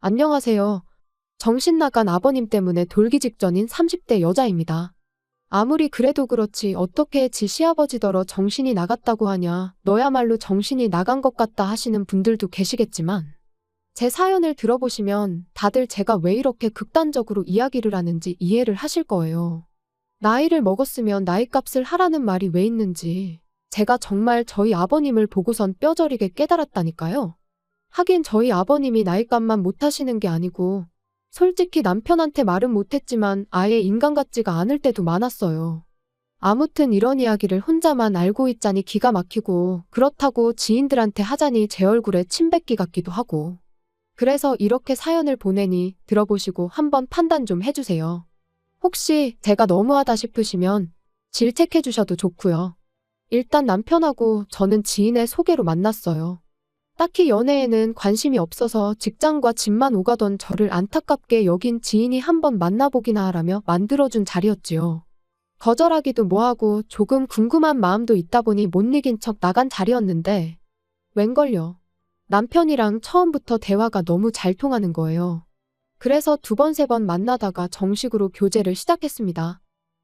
안녕하세요. 정신 나간 아버님 때문에 돌기 직전인 30대 여자입니다. 아무리 그래도 그렇지 어떻게 지 시아버지더러 정신이 나갔다고 하냐, 너야말로 정신이 나간 것 같다 하시는 분들도 계시겠지만 제 사연을 들어보시면 다들 제가 왜 이렇게 극단적으로 이야기를 하는지 이해를 하실 거예요. 나이를 먹었으면 나이값을 하라는 말이 왜 있는지 제가 정말 저희 아버님을 보고선 뼈저리게 깨달았다니까요. 하긴 저희 아버님이 나이값만 못하시는 게 아니고 솔직히 남편한테 말은 못했지만 아예 인간 같지가 않을 때도 많았어요. 아무튼 이런 이야기를 혼자만 알고 있자니 기가 막히고 그렇다고 지인들한테 하자니 제 얼굴에 침 뱉기 같기도 하고 그래서 이렇게 사연을 보내니 들어보시고 한번 판단 좀 해주세요. 혹시 제가 너무하다 싶으시면 질책해 주셔도 좋고요. 일단 남편하고 저는 지인의 소개로 만났어요. 딱히 연애에는 관심이 없어서 직장과 집만 오가던 저를 안타깝게 여긴 지인이 한번 만나보기나 하라며 만들어준 자리였지요. 거절하기도 뭐하고 조금 궁금한 마음도 있다 보니 못 이긴 척 나간 자리였는데 웬걸요. 남편이랑 처음부터 대화가 너무 잘 통하는 거예요. 그래서 두 번, 세 번 만나다가 정식으로 교제를 시작했습니다.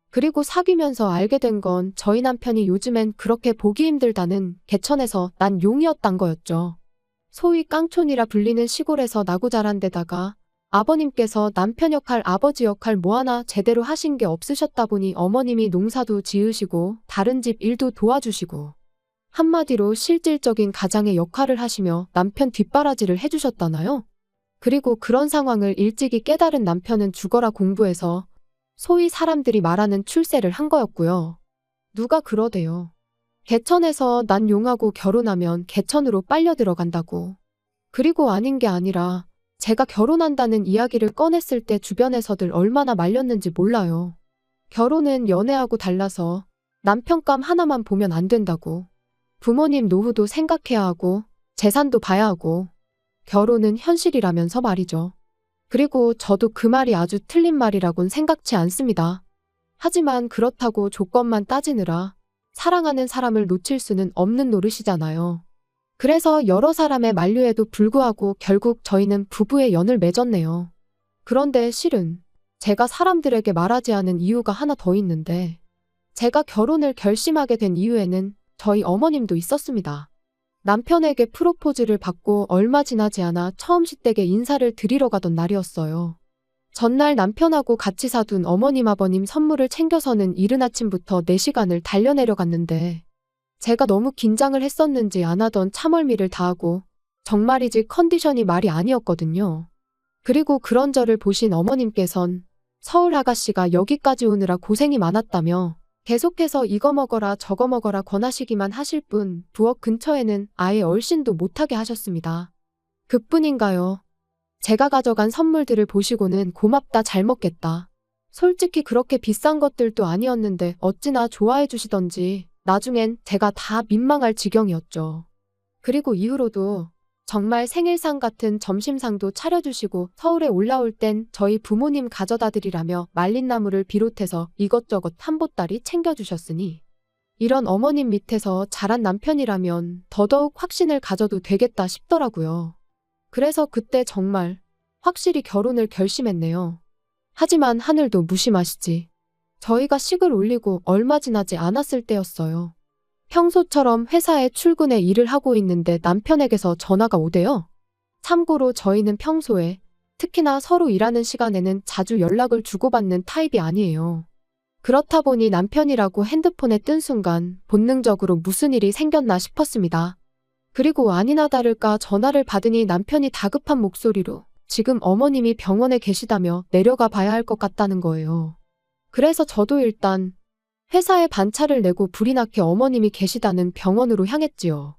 그리고 사귀면서 알게 된 건 저희 남편이 요즘엔 그렇게 보기 힘들다는 개천에서 난 용이었단 거였죠. 소위 깡촌이라 불리는 시골에서 나고 자란 데다가 아버님께서 남편 역할, 아버지 역할 뭐 하나 제대로 하신 게 없으셨다 보니 어머님이 농사도 지으시고 다른 집 일도 도와주시고 한마디로 실질적인 가장의 역할을 하시며 남편 뒷바라지를 해주셨다나요? 그리고 그런 상황을 일찍이 깨달은 남편은 죽어라 공부해서 소위 사람들이 말하는 출세를 한 거였고요. 누가 그러대요. 개천에서 난 용하고 결혼하면 개천으로 빨려 들어간다고. 그리고 아닌 게 아니라 제가 결혼한다는 이야기를 꺼냈을 때 주변에서들 얼마나 말렸는지 몰라요. 결혼은 연애하고 달라서 남편감 하나만 보면 안 된다고. 부모님 노후도 생각해야 하고 재산도 봐야 하고 결혼은 현실이라면서 말이죠. 그리고 저도 그 말이 아주 틀린 말이라곤 생각지 않습니다. 하지만 그렇다고 조건만 따지느라 사랑하는 사람을 놓칠 수는 없는 노릇이잖아요. 그래서 여러 사람의 만류에도 불구하고 결국 저희는 부부의 연을 맺었네요. 그런데 실은 제가 사람들에게 말하지 않은 이유가 하나 더 있는데 제가 결혼을 결심하게 된 이유에는 저희 어머님도 있었습니다. 남편에게 프로포즈를 받고 얼마 지나지 않아 처음 시댁에 인사를 드리러 가던 날이었어요. 전날 남편하고 같이 사둔 어머님 아버님 선물을 챙겨서는 이른 아침부터 4시간을 달려내려갔는데 제가 너무 긴장을 했었는지 안 하던 참을미를 다하고 정말이지 컨디션이 말이 아니었거든요. 그리고 그런 저를 보신 어머님께선 서울 아가씨가 여기까지 오느라 고생이 많았다며 계속해서 이거 먹어라 저거 먹어라 권하시기만 하실 뿐 부엌 근처에는 아예 얼씬도 못하게 하셨습니다. 그뿐인가요? 제가 가져간 선물들을 보시고는 고맙다 잘 먹겠다. 솔직히 그렇게 비싼 것들도 아니었는데 어찌나 좋아해 주시던지 나중엔 제가 다 민망할 지경이었죠. 그리고 이후로도 정말 생일상 같은 점심상도 차려주시고 서울에 올라올 땐 저희 부모님 가져다 드리라며 말린 나물을 비롯해서 이것저것 한 보따리 챙겨주셨으니 이런 어머님 밑에서 자란 남편이라면 더더욱 확신을 가져도 되겠다 싶더라고요. 그래서 그때 정말 확실히 결혼을 결심했네요. 하지만 하늘도 무심하시지. 저희가 식을 올리고 얼마 지나지 않았을 때였어요. 평소처럼 회사에 출근해 일을 하고 있는데 남편에게서 전화가 오대요. 참고로 저희는 평소에 특히나 서로 일하는 시간에는 자주 연락을 주고받는 타입이 아니에요. 그렇다 보니 남편이라고 핸드폰에 뜬 순간 본능적으로 무슨 일이 생겼나 싶었습니다. 그리고 아니나 다를까 전화를 받으니 남편이 다급한 목소리로 지금 어머님이 병원에 계시다며 내려가 봐야 할 것 같다는 거예요. 그래서 저도 일단 회사에 반차를 내고 불이 나게 어머님이 계시다는 병원으로 향했지요.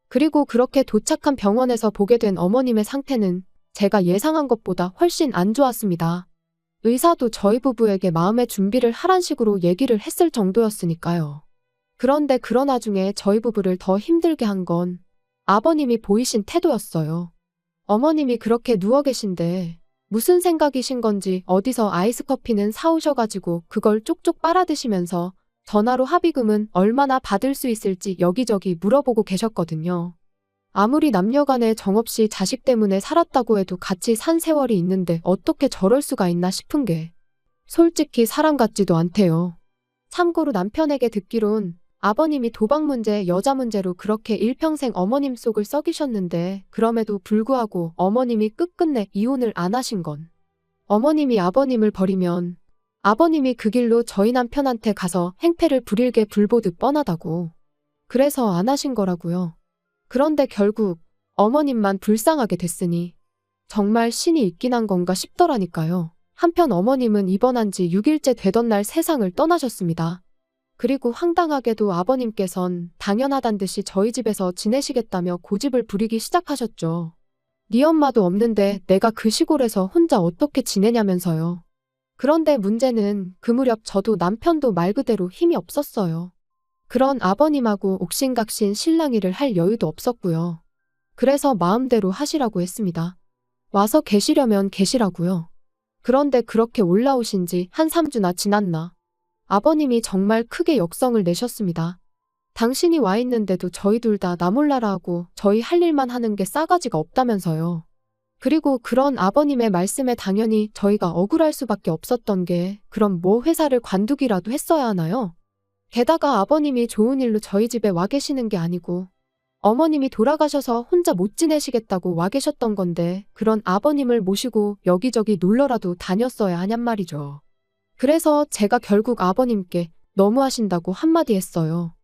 그리고 그렇게 도착한 병원에서 보게 된 어머님의 상태는 제가 예상한 것보다 훨씬 안 좋았습니다. 의사도 저희 부부에게 마음의 준비를 하란 식으로 얘기를 했을 정도였으니까요. 그런데 그러나 중에 저희 부부를 더 힘들게 한 건 아버님이 보이신 태도였어요. 어머님이 그렇게 누워 계신데 무슨 생각이신 건지 어디서 아이스 커피는 사오셔가지고 그걸 쪽쪽 빨아드시면서 전화로 합의금은 얼마나 받을 수 있을지 여기저기 물어보고 계셨거든요. 아무리 남녀간에 정없이 자식 때문에 살았다고 해도 같이 산 세월이 있는데 어떻게 저럴 수가 있나 싶은 게 솔직히 사람 같지도 않대요. 참고로 남편에게 듣기론 아버님이 도박 문제, 여자 문제로 그렇게 일평생 어머님 속을 썩이셨는데 그럼에도 불구하고 어머님이 끝끝내 이혼을 안 하신 건 어머님이 아버님을 버리면 아버님이 그 길로 저희 남편한테 가서 행패를 부릴 게 불보듯 뻔하다고. 그래서 안 하신 거라고요. 그런데 결국 어머님만 불쌍하게 됐으니 정말 신이 있긴 한 건가 싶더라니까요. 한편 어머님은 입원한 지 6일째 되던 날 세상을 떠나셨습니다. 그리고 황당하게도 아버님께선 당연하단 듯이 저희 집에서 지내시겠다며 고집을 부리기 시작하셨죠. 네 엄마도 없는데 내가 그 시골에서 혼자 어떻게 지내냐면서요. 그런데 문제는 그 무렵 저도 남편도 말 그대로 힘이 없었어요. 그런 아버님하고 옥신각신 실랑이를 할 여유도 없었고요. 그래서 마음대로 하시라고 했습니다. 와서 계시려면 계시라고요. 그런데 그렇게 올라오신 지 한 3주나 지났나. 아버님이 정말 크게 역성을 내셨습니다. 당신이 와 있는데도 저희 둘 다 나 몰라라 하고 저희 할 일만 하는 게 싸가지가 없다면서요. 그리고 그런 아버님의 말씀에 당연히 저희가 억울할 수밖에 없었던 게 그럼 뭐 회사를 관두기라도 했어야 하나요? 게다가 아버님이 좋은 일로 저희 집에 와 계시는 게 아니고 어머님이 돌아가셔서 혼자 못 지내시겠다고 와 계셨던 건데 그런 아버님을 모시고 여기저기 놀러라도 다녔어야 하냔 말이죠. 그래서 제가 결국 아버님께 너무하신다고 한마디 했어요.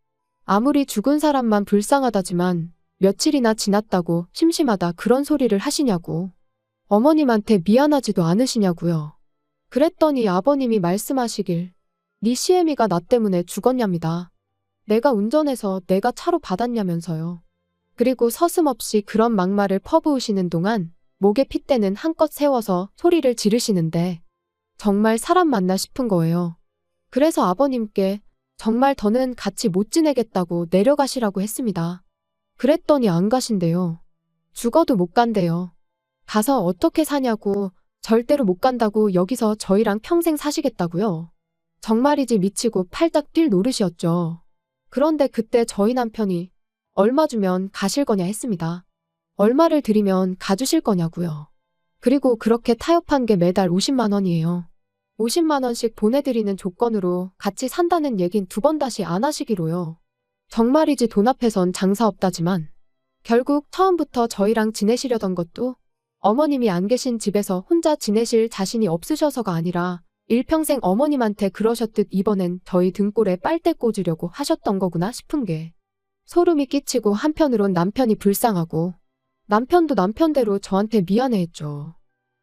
아무리 죽은 사람만 불쌍하다지만 며칠이나 지났다고 심심하다 그런 소리를 하시냐고. 어머님한테 미안하지도 않으시냐고요. 그랬더니 아버님이 말씀하시길 네 시애미가 나 때문에 죽었냐입니다. 내가 운전해서 내가 차로 받았냐면서요. 그리고 서슴없이 그런 막말을 퍼부으시는 동안 목에 핏대는 한껏 세워서 소리를 지르시는데 정말 사람 맞나 싶은 거예요. 그래서 아버님께 정말 더는 같이 못 지내겠다고 내려가시라고 했습니다. 그랬더니 안 가신대요. 죽어도 못 간대요. 가서 어떻게 사냐고 절대로 못 간다고 여기서 저희랑 평생 사시겠다고요. 정말이지 미치고 팔딱 뛸 노릇이었죠. 그런데 그때 저희 남편이 얼마 주면 가실 거냐 했습니다. 얼마를 드리면 가주실 거냐고요. 그리고 그렇게 타협한 게 매달 50만 원이에요. 50만 원씩 보내드리는 조건으로 같이 산다는 얘긴 두 번 다시 안 하시기로요. 정말이지 돈 앞에선 장사 없다지만 결국 처음부터 저희랑 지내시려던 것도 어머님이 안 계신 집에서 혼자 지내실 자신이 없으셔서가 아니라 일평생 어머님한테 그러셨듯 이번엔 저희 등골에 빨대 꽂으려고 하셨던 거구나 싶은 게 소름이 끼치고 한편으론 남편이 불쌍하고 남편도 남편대로 저한테 미안해했죠.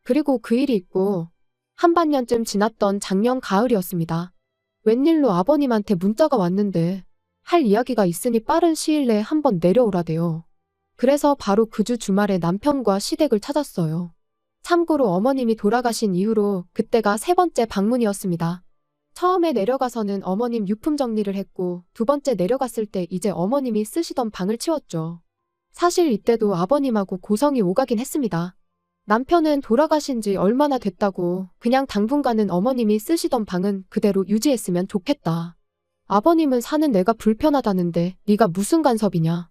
그리고 그 일이 있고 한반년쯤 지났던 작년 가을이었습니다. 웬일로 아버님한테 문자가 왔는데 할 이야기가 있으니 빠른 시일 내에 한번 내려오라대요. 그래서 바로 그 주 주말에 남편과 시댁을 찾았어요. 참고로 어머님이 돌아가신 이후로 그때가 세 번째 방문이었습니다. 처음에 내려가서는 어머님 유품 정리를 했고 두 번째 내려갔을 때 이제 어머님이 쓰시던 방을 치웠죠. 사실 이때도 아버님하고 고성이 오가긴 했습니다. 남편은 돌아가신 지 얼마나 됐다고 그냥 당분간은 어머님이 쓰시던 방은 그대로 유지했으면 좋겠다. 아버님은 사는 내가 불편하다는데 네가 무슨 간섭이냐.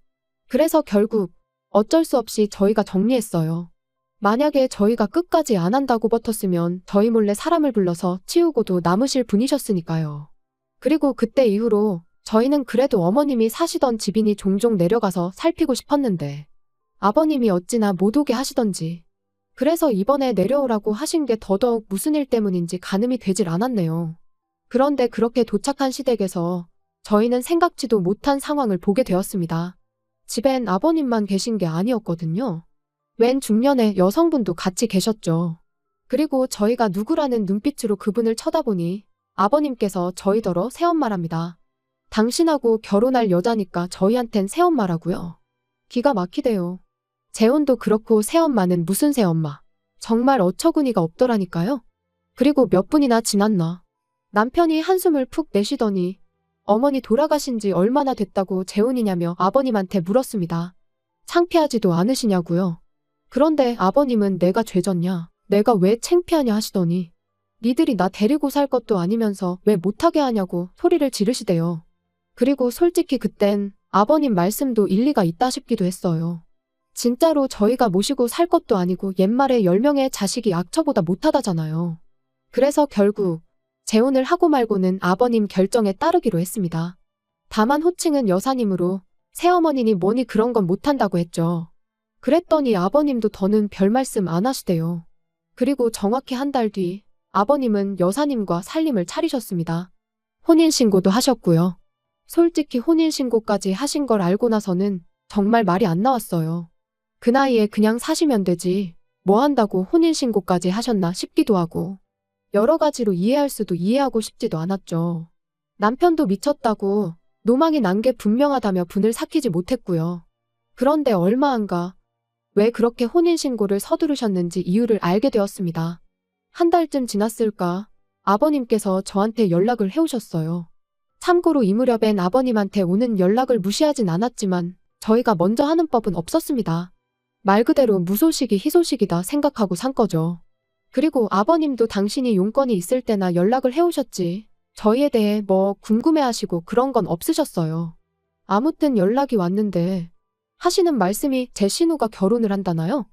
그래서 결국 어쩔 수 없이 저희가 정리했어요. 만약에 저희가 끝까지 안 한다고 버텼으면 저희 몰래 사람을 불러서 치우고도 남으실 분이셨으니까요. 그리고 그때 이후로 저희는 그래도 어머님이 사시던 집이니 종종 내려가서 살피고 싶었는데 아버님이 어찌나 못 오게 하시던지 그래서 이번에 내려오라고 하신 게 더더욱 무슨 일 때문인지 가늠이 되질 않았네요. 그런데 그렇게 도착한 시댁에서 저희는 생각지도 못한 상황을 보게 되었습니다. 집엔 아버님만 계신 게 아니었거든요. 웬 중년의 여성분도 같이 계셨죠. 그리고 저희가 누구라는 눈빛으로 그분을 쳐다보니 아버님께서 저희더러 새엄마랍니다. 당신하고 결혼할 여자니까 저희한텐 새엄마라고요. 기가 막히대요. 재혼도 그렇고 새엄마는 무슨 새엄마. 정말 어처구니가 없더라니까요. 그리고 몇 분이나 지났나. 남편이 한숨을 푹 내쉬더니 어머니 돌아가신 지 얼마나 됐다고 재혼이냐며 아버님한테 물었습니다. 창피하지도 않으시냐고요. 그런데 아버님은 내가 죄졌냐, 내가 왜 창피하냐 하시더니 니들이 나 데리고 살 것도 아니면서 왜 못하게 하냐고 소리를 지르시대요. 그리고 솔직히 그땐 아버님 말씀도 일리가 있다 싶기도 했어요. 진짜로 저희가 모시고 살 것도 아니고 옛말에 10명의 자식이 악처보다 못하다잖아요. 그래서 결국 재혼을 하고 말고는 아버님 결정에 따르기로 했습니다. 다만 호칭은 여사님으로 새어머니니 뭐니 그런 건 못한다고 했죠. 그랬더니 아버님도 더는 별 말씀 안 하시대요. 그리고 정확히 한 달 뒤 아버님은 여사님과 살림을 차리셨습니다. 혼인신고도 하셨고요. 솔직히 혼인신고까지 하신 걸 알고 나서는 정말 말이 안 나왔어요. 그 나이에 그냥 사시면 되지 뭐 한다고 혼인신고까지 하셨나 싶기도 하고 여러 가지로 이해할 수도 이해하고 싶지도 않았죠. 남편도 미쳤다고 노망이 난 게 분명하다며 분을 삭히지 못했고요. 그런데 얼마 안 가 왜 그렇게 혼인신고를 서두르셨는지 이유를 알게 되었습니다. 한 달쯤 지났을까 아버님께서 저한테 연락을 해오셨어요. 참고로 이 무렵엔 아버님한테 오는 연락을 무시하진 않았지만 저희가 먼저 하는 법은 없었습니다. 말 그대로 무소식이 희소식이다 생각하고 산 거죠. 그리고 아버님도 당신이 용건이 있을 때나 연락을 해오셨지 저희에 대해 뭐 궁금해하시고 그런 건 없으셨어요. 아무튼 연락이 왔는데 하시는 말씀이 제 신우가 결혼을 한다나요?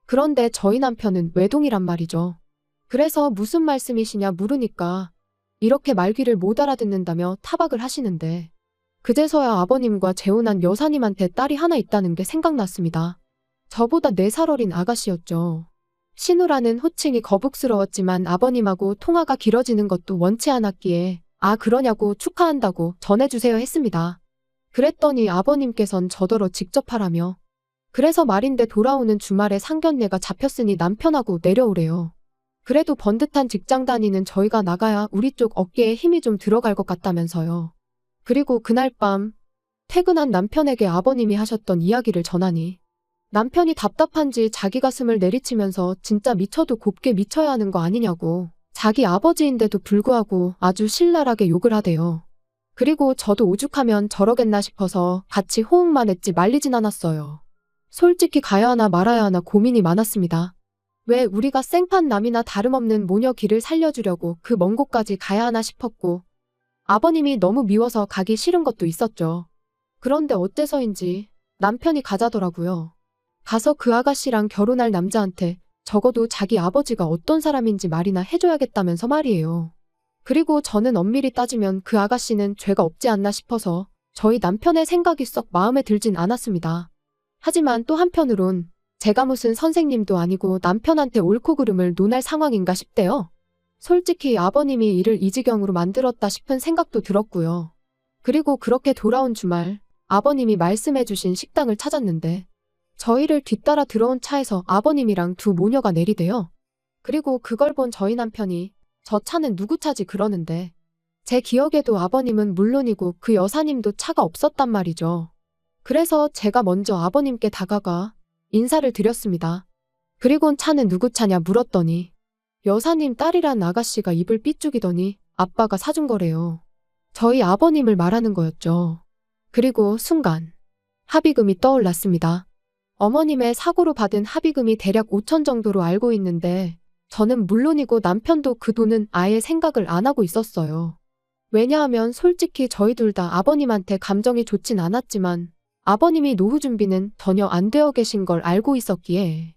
그런데 저희 남편은 외동이란 말이죠. 그래서 무슨 말씀이시냐 물으니까 이렇게 말귀를 못 알아듣는다며 타박을 하시는데 그제서야 아버님과 재혼한 여사님한테 딸이 하나 있다는 게 생각났습니다. 저보다 4살 어린 아가씨였죠. 신우라는 호칭이 거북스러웠지만 아버님하고 통화가 길어지는 것도 원치 않았기에 아 그러냐고 축하한다고 전해주세요 했습니다. 그랬더니 아버님께선 저더러 직접 하라며 그래서 말인데 돌아오는 주말에 상견례가 잡혔으니 남편하고 내려오래요. 그래도 번듯한 직장 다니는 저희가 나가야 우리 쪽 어깨에 힘이 좀 들어갈 것 같다면서요. 그리고 그날 밤 퇴근한 남편에게 아버님이 하셨던 이야기를 전하니 남편이 답답한지 자기 가슴을 내리치면서 진짜 미쳐도 곱게 미쳐야 하는 거 아니냐고 자기 아버지인데도 불구하고 아주 신랄하게 욕을 하대요. 그리고 저도 오죽하면 저러겠나 싶어서 같이 호응만 했지 말리진 않았어요. 솔직히 가야 하나 말아야 하나 고민이 많았습니다. 왜 우리가 생판남이나 다름없는 모녀 길을 살려주려고 그 먼 곳까지 가야 하나 싶었고 아버님이 너무 미워서 가기 싫은 것도 있었죠. 그런데 어째서인지 남편이 가자더라고요. 가서 그 아가씨랑 결혼할 남자한테 적어도 자기 아버지가 어떤 사람인지 말이나 해줘야겠다면서 말이에요. 그리고 저는 엄밀히 따지면 그 아가씨는 죄가 없지 않나 싶어서 저희 남편의 생각이 썩 마음에 들진 않았습니다. 하지만 또 한편으론 제가 무슨 선생님도 아니고 남편한테 옳고 그름을 논할 상황인가 싶대요. 솔직히 아버님이 일을 이 지경으로 만들었다 싶은 생각도 들었고요. 그리고 그렇게 돌아온 주말 아버님이 말씀해주신 식당을 찾았는데 저희를 뒤따라 들어온 차에서 아버님이랑 두 모녀가 내리대요. 그리고 그걸 본 저희 남편이 저 차는 누구 차지 그러는데 제 기억에도 아버님은 물론이고 그 여사님도 차가 없었단 말이죠. 그래서 제가 먼저 아버님께 다가가 인사를 드렸습니다. 그리곤 차는 누구 차냐 물었더니 여사님 딸이란 아가씨가 입을 삐죽이더니 아빠가 사준 거래요. 저희 아버님을 말하는 거였죠. 그리고 순간 합의금이 떠올랐습니다. 어머님의 사고로 받은 합의금이 대략 5천 정도로 알고 있는데 저는 물론이고 남편도 그 돈은 아예 생각을 안 하고 있었어요. 왜냐하면 솔직히 저희 둘 다 아버님한테 감정이 좋진 않았지만 아버님이 노후 준비는 전혀 안 되어 계신 걸 알고 있었기에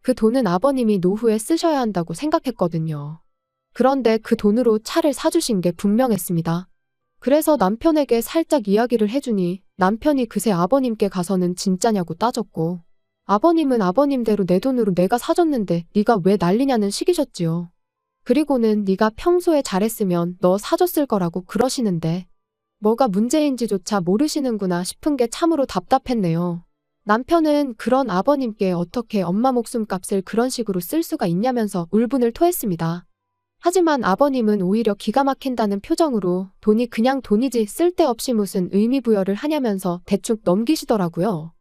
그 돈은 아버님이 노후에 쓰셔야 한다고 생각했거든요. 그런데 그 돈으로 차를 사주신 게 분명했습니다. 그래서 남편에게 살짝 이야기를 해주니 남편이 그새 아버님께 가서는 진짜냐고 따졌고 아버님은 아버님대로 내 돈으로 내가 사줬는데 네가 왜 난리냐는 식이셨지요. 그리고는 네가 평소에 잘했으면 너 사줬을 거라고 그러시는데 뭐가 문제인지조차 모르시는구나 싶은 게 참으로 답답했네요. 남편은 그런 아버님께 어떻게 엄마 목숨값을 그런 식으로 쓸 수가 있냐면서 울분을 토했습니다. 하지만 아버님은 오히려 기가 막힌다는 표정으로 돈이 그냥 돈이지 쓸데없이 무슨 의미부여를 하냐면서 대충 넘기시더라고요.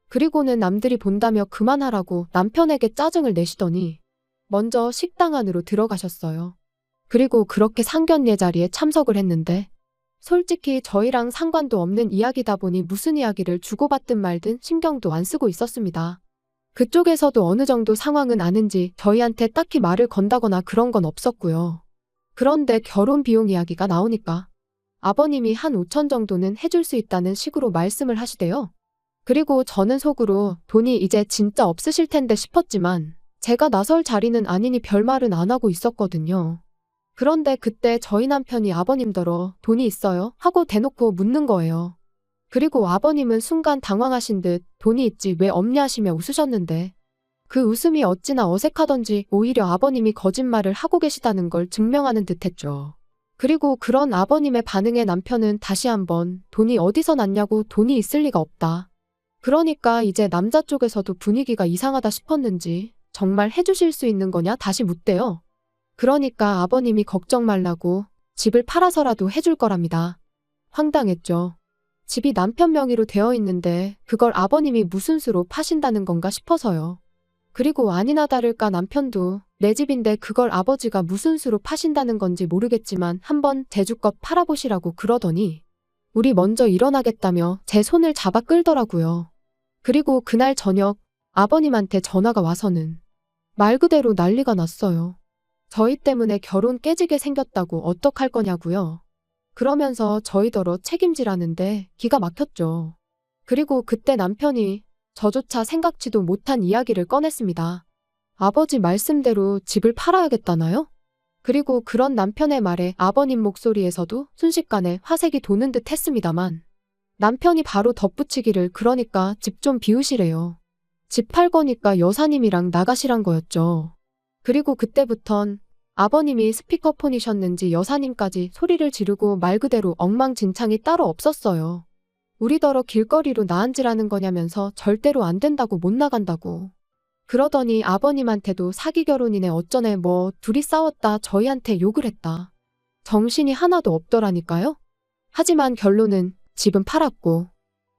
그리고는 남들이 본다며 그만하라고 남편에게 짜증을 내시더니 먼저 식당 안으로 들어가셨어요. 그리고 그렇게 상견례 자리에 참석을 했는데 솔직히 저희랑 상관도 없는 이야기다 보니 무슨 이야기를 주고받든 말든 신경도 안 쓰고 있었습니다. 그쪽에서도 어느 정도 상황은 아는지 저희한테 딱히 말을 건다거나 그런 건 없었고요. 그런데 결혼 비용 이야기가 나오니까 아버님이 한 5천 정도는 해줄 수 있다는 식으로 말씀을 하시대요. 그리고 저는 속으로 돈이 이제 진짜 없으실 텐데 싶었지만 제가 나설 자리는 아니니 별말은 안 하고 있었거든요. 그런데 그때 저희 남편이 아버님더러 돈이 있어요? 하고 대놓고 묻는 거예요. 그리고 아버님은 순간 당황하신 듯 돈이 있지 왜 없냐 하시며 웃으셨는데 그 웃음이 어찌나 어색하던지 오히려 아버님이 거짓말을 하고 계시다는 걸 증명하는 듯 했죠. 그리고 그런 아버님의 반응에 남편은 다시 한번 돈이 어디서 났냐고 돈이 있을 리가 없다. 그러니까 이제 남자 쪽에서도 분위기가 이상하다 싶었는지 정말 해주실 수 있는 거냐 다시 묻대요. 그러니까 아버님이 걱정 말라고 집을 팔아서라도 해줄 거랍니다. 황당했죠. 집이 남편 명의로 되어 있는데 그걸 아버님이 무슨 수로 파신다는 건가 싶어서요. 그리고 아니나 다를까 남편도 내 집인데 그걸 아버지가 무슨 수로 파신다는 건지 모르겠지만 한번 제주껏 팔아보시라고 그러더니 우리 먼저 일어나겠다며 제 손을 잡아 끌더라고요. 그리고 그날 저녁 아버님한테 전화가 와서는 말 그대로 난리가 났어요. 저희 때문에 결혼 깨지게 생겼다고 어떡할 거냐고요. 그러면서 저희더러 책임지라는데 기가 막혔죠. 그리고 그때 남편이 저조차 생각지도 못한 이야기를 꺼냈습니다. 아버지 말씀대로 집을 팔아야겠다나요? 그리고 그런 남편의 말에 아버님 목소리에서도 순식간에 화색이 도는 듯 했습니다만 남편이 바로 덧붙이기를 그러니까 집 좀 비우시래요. 집 팔 거니까 여사님이랑 나가시란 거였죠. 그리고 그때부턴 아버님이 스피커폰이셨는지 여사님까지 소리를 지르고 말 그대로 엉망진창이 따로 없었어요. 우리더러 길거리로 나앉으라는 거냐면서 절대로 안 된다고 못 나간다고. 그러더니 아버님한테도 사기 결혼이네 어쩌네 뭐 둘이 싸웠다 저희한테 욕을 했다. 정신이 하나도 없더라니까요. 하지만 결론은 집은 팔았고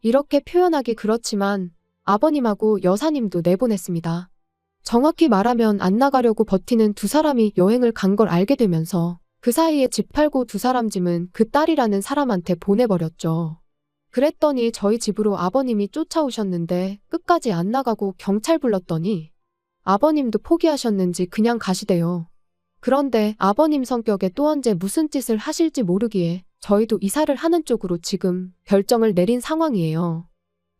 이렇게 표현하기 그렇지만 아버님하고 여사님도 내보냈습니다. 정확히 말하면 안 나가려고 버티는 두 사람이 여행을 간 걸 알게 되면서 그 사이에 집 팔고 두 사람 짐은 그 딸이라는 사람한테 보내버렸죠. 그랬더니 저희 집으로 아버님이 쫓아오셨는데 끝까지 안 나가고 경찰 불렀더니 아버님도 포기하셨는지 그냥 가시대요. 그런데 아버님 성격에 또 언제 무슨 짓을 하실지 모르기에 저희도 이사를 하는 쪽으로 지금 결정을 내린 상황이에요.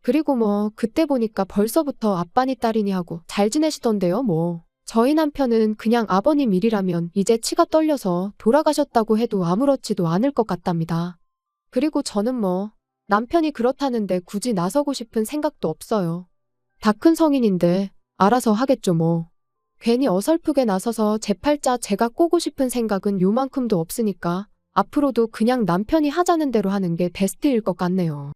그리고 뭐 그때 보니까 벌써부터 아빠니 딸이니 하고 잘 지내시던데요 뭐. 저희 남편은 그냥 아버님 일이라면 이제 치가 떨려서 돌아가셨다고 해도 아무렇지도 않을 것 같답니다. 그리고 저는 뭐 남편이 그렇다는데 굳이 나서고 싶은 생각도 없어요. 다 큰 성인인데 알아서 하겠죠 뭐. 괜히 어설프게 나서서 제 팔자 제가 꼬고 싶은 생각은 요만큼도 없으니까 앞으로도 그냥 남편이 하자는 대로 하는 게 베스트일 것 같네요.